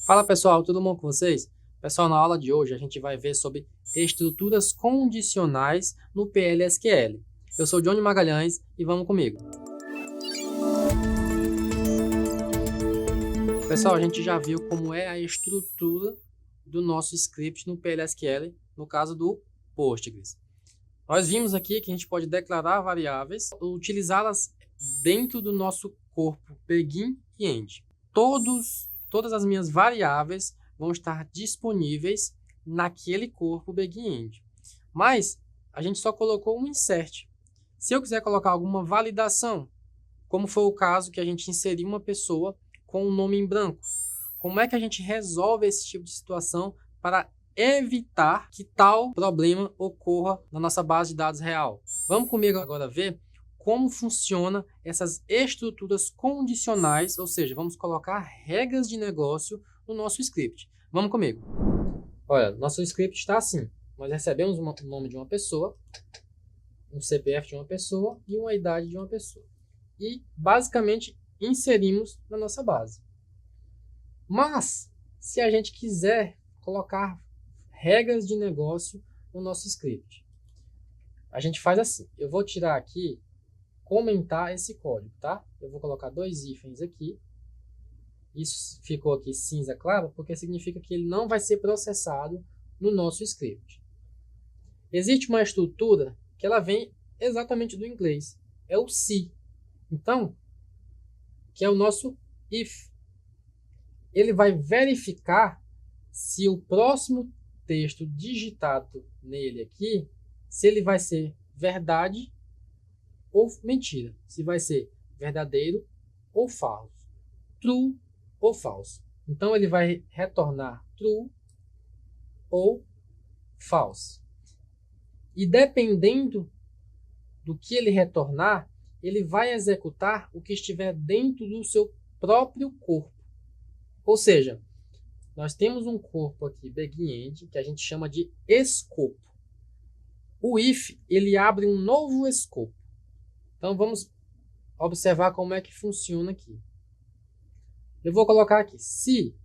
Fala pessoal, tudo bom com vocês? Pessoal, na aula de hoje a gente vai ver sobre estruturas condicionais no PLSQL. Eu sou Johnny Magalhães e vamos comigo. Pessoal, a gente já viu como é a estrutura do nosso script no PLSQL, no caso do Postgres. Nós vimos aqui que a gente pode declarar variáveis, utilizá-las dentro do nosso corpo begin e end. Todas as minhas variáveis vão estar disponíveis naquele corpo begin e end. Mas a gente só colocou um insert. Se eu quiser colocar alguma validação, como foi o caso que a gente inseriu uma pessoa com um nome em branco, como é que a gente resolve esse tipo de situação para evitar que tal problema ocorra na nossa base de dados real? Vamos comigo agora ver como funciona essas estruturas condicionais, ou seja, vamos colocar regras de negócio no nosso script. Vamos comigo. Olha, nosso script está assim. Nós recebemos o nome de uma pessoa, um CPF de uma pessoa e uma idade de uma pessoa. E, basicamente, inserimos na nossa base. Mas, se a gente quiser colocar regras de negócio no nosso script, a gente faz assim. Eu vou tirar aqui, comentar esse código, tá? Eu vou colocar dois hífens aqui. Isso ficou aqui cinza claro, porque significa que ele não vai ser processado no nosso script. Existe uma estrutura que ela vem exatamente do inglês. É o se. Então, que é o nosso if. Ele vai verificar se o próximo texto digitado nele aqui, se ele vai ser verdade ou mentira. Se vai ser verdadeiro ou falso. True ou false. Então, ele vai retornar true ou false. E dependendo do que ele retornar, ele vai executar o que estiver dentro do seu próprio corpo. Ou seja, nós temos um corpo aqui, begin end, que a gente chama de escopo. O if, ele abre um novo escopo. Então, vamos observar como é que funciona aqui. Eu vou colocar aqui, se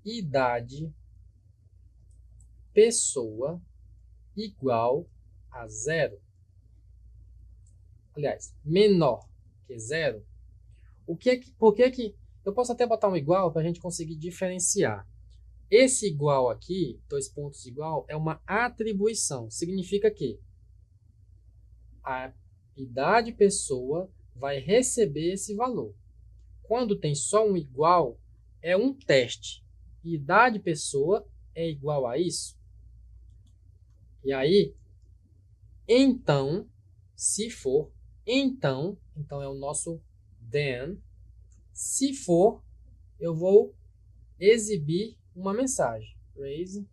idade pessoa igual a 0. Aliás, menor que 0. Por que que eu posso até botar um igual para a gente conseguir diferenciar? Esse igual aqui, 2 pontos igual, é uma atribuição. Significa que a idade pessoa vai receber esse valor. Quando tem só um igual, é um teste. Idade pessoa é igual a isso. E aí, então, se for, então é o nosso then. Se for, eu vou exibir uma mensagem. Raise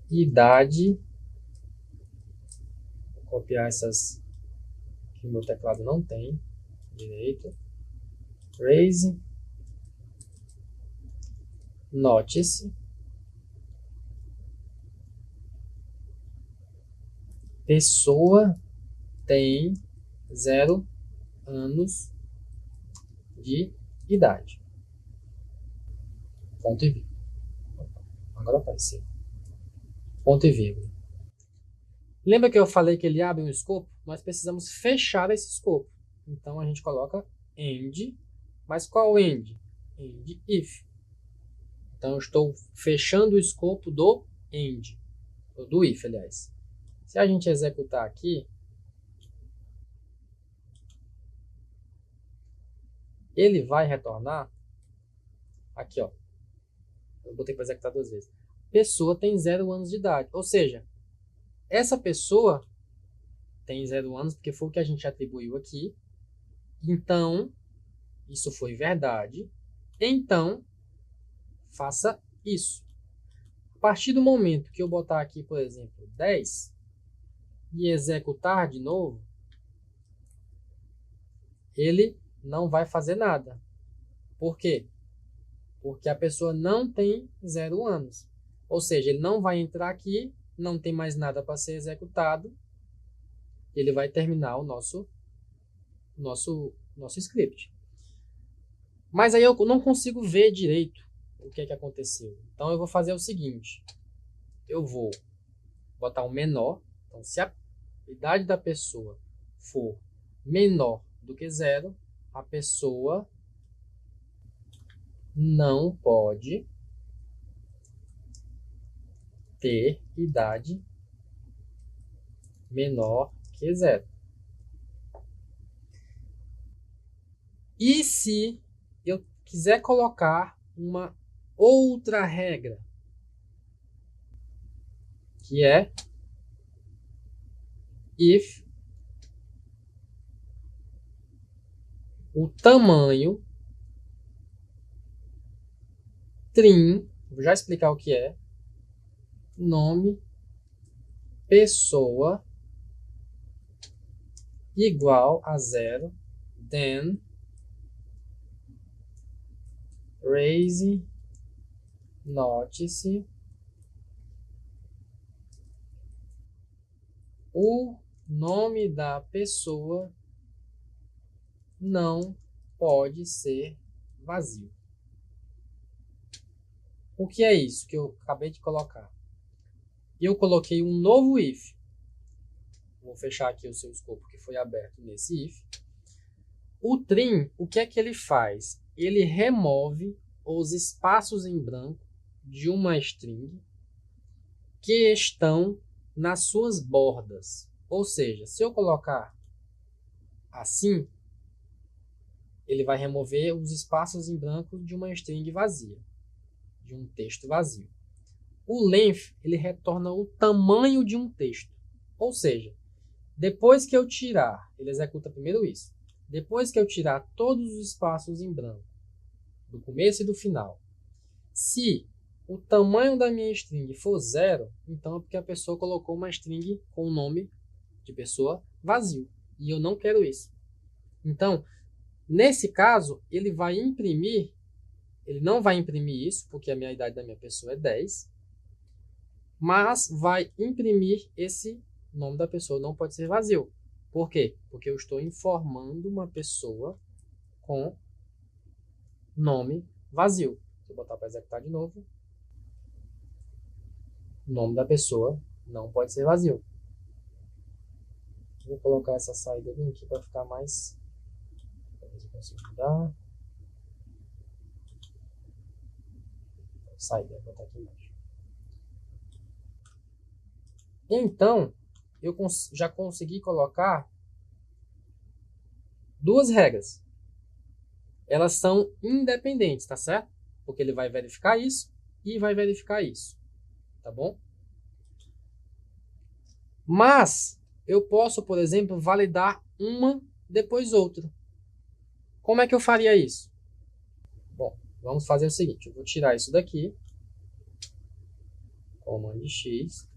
idade. Vou copiar essas que o meu teclado não tem direito. Raise notice pessoa tem 0 anos de idade. Ponto e vírgula. Agora apareceu. Ponto e vírgula. Lembra que eu falei que ele abre um escopo? Nós precisamos fechar esse escopo. Então a gente coloca end. Mas qual end? End if. Então eu estou fechando o escopo do end. Ou do if, aliás. Se a gente executar aqui, ele vai retornar aqui, ó. Eu botei para executar 2 vezes. Pessoa tem 0 anos de idade. Ou seja, essa pessoa tem 0 anos, porque foi o que a gente atribuiu aqui. Então, isso foi verdade. Então, faça isso. A partir do momento que eu botar aqui, por exemplo, 10 e executar de novo, ele não vai fazer nada. Por quê? Porque a pessoa não tem 0 anos. Ou seja, ele não vai entrar aqui, não tem mais nada para ser executado, ele vai terminar o nosso script. Mas aí eu não consigo ver direito o que é que aconteceu. Então eu vou fazer o seguinte. Eu vou botar um menor. Então se a idade da pessoa for menor do que 0, a pessoa não pode ter idade menor que 0. E se eu quiser colocar uma outra regra, que é if o tamanho string, vou já explicar o que é, nome, pessoa, igual a 0, then raise notice o nome da pessoa não pode ser vazio. O que é isso que eu acabei de colocar? Eu coloquei um novo if. Vou fechar aqui o seu escopo que foi aberto nesse if. O trim, o que é que ele faz? Ele remove os espaços em branco de uma string que estão nas suas bordas. Ou seja, se eu colocar assim, ele vai remover os espaços em branco de uma string vazia, de um texto vazio. O length, ele retorna o tamanho de um texto. Ou seja, depois que eu tirar, ele executa primeiro isso. Depois que eu tirar todos os espaços em branco, do começo e do final, se o tamanho da minha string for 0, então é porque a pessoa colocou uma string com o nome de pessoa vazio. E eu não quero isso. Então, nesse caso, ele não vai imprimir isso, porque a minha idade da minha pessoa é 10, mas vai imprimir esse nome da pessoa, não pode ser vazio. Por quê? Porque eu estou informando uma pessoa com nome vazio. Se eu botar para executar de novo, o nome da pessoa não pode ser vazio. Vou colocar essa saída bem aqui para ficar mais... Talvez eu consiga mudar. Saída, vou botar aqui embaixo. Então, eu já consegui colocar duas regras. Elas são independentes, tá certo? Porque ele vai verificar isso e vai verificar isso, tá bom? Mas eu posso, por exemplo, validar uma depois outra. Como é que eu faria isso? Bom, vamos fazer o seguinte, eu vou tirar isso daqui, comando X,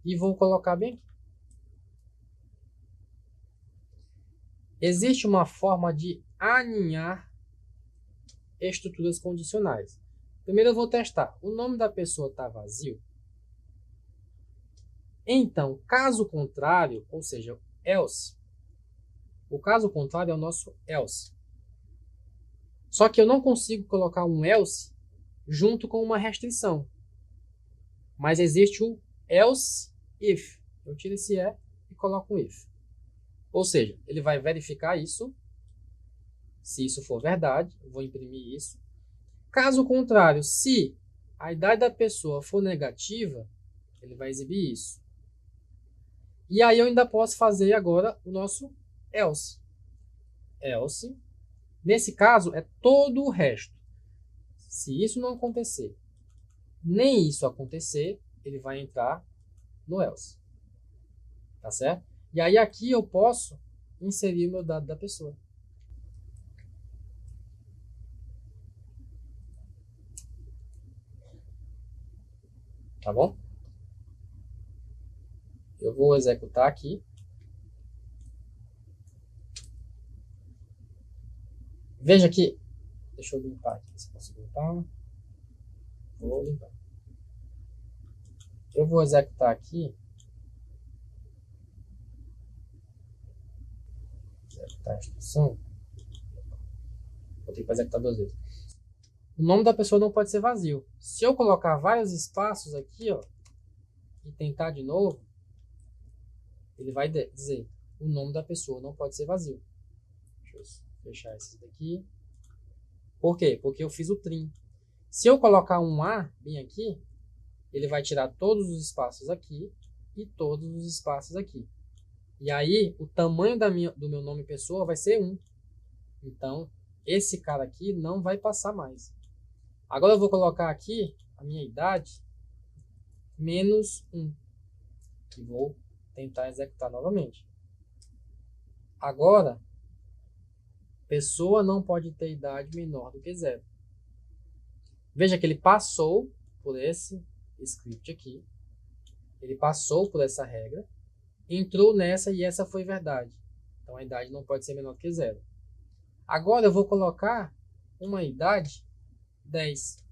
e vou colocar bem aqui. Existe uma forma de aninhar estruturas condicionais. Primeiro eu vou testar. O nome da pessoa está vazio? Então, caso contrário, ou seja, else, o caso contrário é o nosso else. Só que eu não consigo colocar um else junto com uma restrição. Mas existe o else if. Eu tiro esse e coloco um if. Ou seja, ele vai verificar isso. Se isso for verdade, eu vou imprimir isso. Caso contrário, se a idade da pessoa for negativa, ele vai exibir isso. E aí eu ainda posso fazer agora o nosso else. Else. Nesse caso, é todo o resto. Se isso não acontecer, nem isso acontecer, ele vai entrar no else. Tá certo? E aí aqui eu posso inserir o meu dado da pessoa. Tá bom? Eu vou executar aqui. Veja que... Deixa eu limpar aqui, se eu consigo limpar. Vou limpar. Eu vou executar aqui. Executar a instrução. Vou ter que executar 2 vezes. O nome da pessoa não pode ser vazio. Se eu colocar vários espaços aqui, ó, e tentar de novo, ele vai dizer o nome da pessoa não pode ser vazio. Deixa eu fechar esses daqui. Por quê? Porque eu fiz o trim. Se eu colocar um A bem aqui, ele vai tirar todos os espaços aqui e todos os espaços aqui. E aí, o tamanho do meu nome pessoa vai ser 1. Então, esse cara aqui não vai passar mais. Agora eu vou colocar aqui a minha idade menos 1. E vou tentar executar novamente. Agora, pessoa não pode ter idade menor do que 0. Veja que ele passou por esse script aqui. Ele passou por essa regra. Entrou nessa e essa foi verdade. Então a idade não pode ser menor do que 0. Agora eu vou colocar uma idade 10.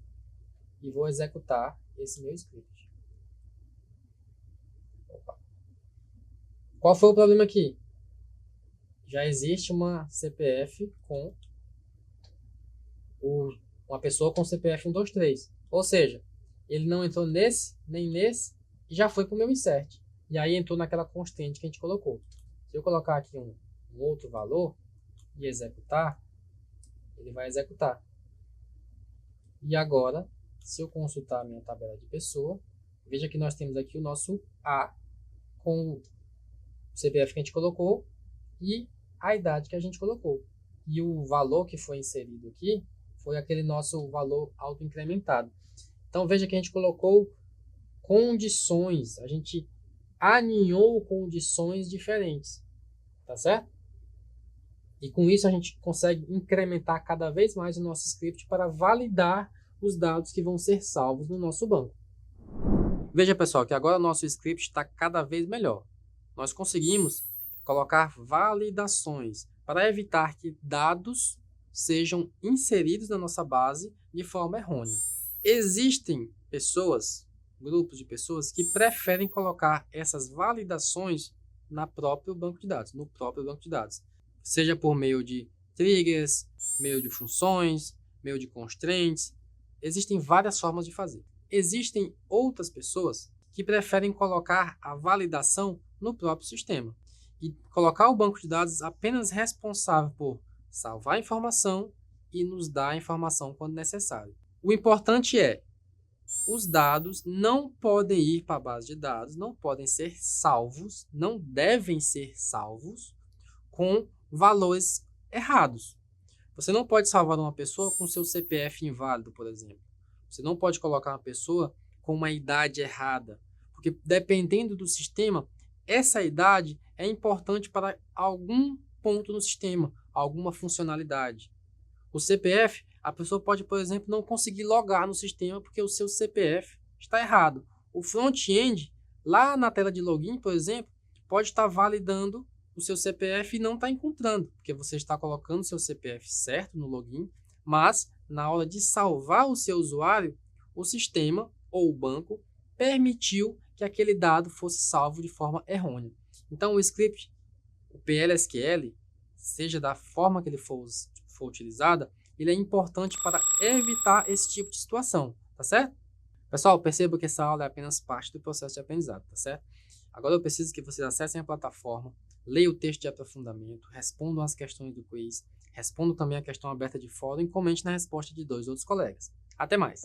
E vou executar esse meu script. Opa. Qual foi o problema aqui? Já existe uma CPF com uma pessoa com CPF 123. Ou seja, ele não entrou nesse, nem nesse, e já foi para o meu insert. E aí entrou naquela constante que a gente colocou. Se eu colocar aqui um outro valor e executar, ele vai executar. E agora, se eu consultar a minha tabela de pessoa, veja que nós temos aqui o nosso A com o CPF que a gente colocou e a idade que a gente colocou. E o valor que foi inserido aqui foi aquele nosso valor autoincrementado. Então veja que a gente colocou condições, a gente aninhou condições diferentes, tá certo? E com isso a gente consegue incrementar cada vez mais o nosso script para validar os dados que vão ser salvos no nosso banco. Veja, pessoal, que agora o nosso script está cada vez melhor. Nós conseguimos colocar validações para evitar que dados sejam inseridos na nossa base de forma errônea. Existem pessoas, grupos de pessoas que preferem colocar essas validações no próprio banco de dados, seja por meio de triggers, meio de funções, meio de constraints. Existem várias formas de fazer. Existem outras pessoas que preferem colocar a validação no próprio sistema e colocar o banco de dados apenas responsável por salvar a informação e nos dar a informação quando necessário. O importante é, os dados não podem ir para a base de dados, não podem ser salvos, não devem ser salvos com valores errados. Você não pode salvar uma pessoa com seu CPF inválido, por exemplo. Você não pode colocar uma pessoa com uma idade errada, porque dependendo do sistema, essa idade é importante para algum ponto no sistema, alguma funcionalidade. O CPF, a pessoa pode, por exemplo, não conseguir logar no sistema porque o seu CPF está errado. O front-end, lá na tela de login, por exemplo, pode estar validando o seu CPF e não está encontrando, porque você está colocando o seu CPF certo no login, mas na hora de salvar o seu usuário, o sistema ou o banco permitiu que aquele dado fosse salvo de forma errônea. Então o script, o PLSQL, seja da forma que ele for utilizada, ele é importante para evitar esse tipo de situação, tá certo? Pessoal, perceba que essa aula é apenas parte do processo de aprendizado, tá certo? Agora eu preciso que vocês acessem a plataforma, leiam o texto de aprofundamento, respondam as questões do quiz, respondam também a questão aberta de fórum e comente na resposta de 2 outros colegas. Até mais!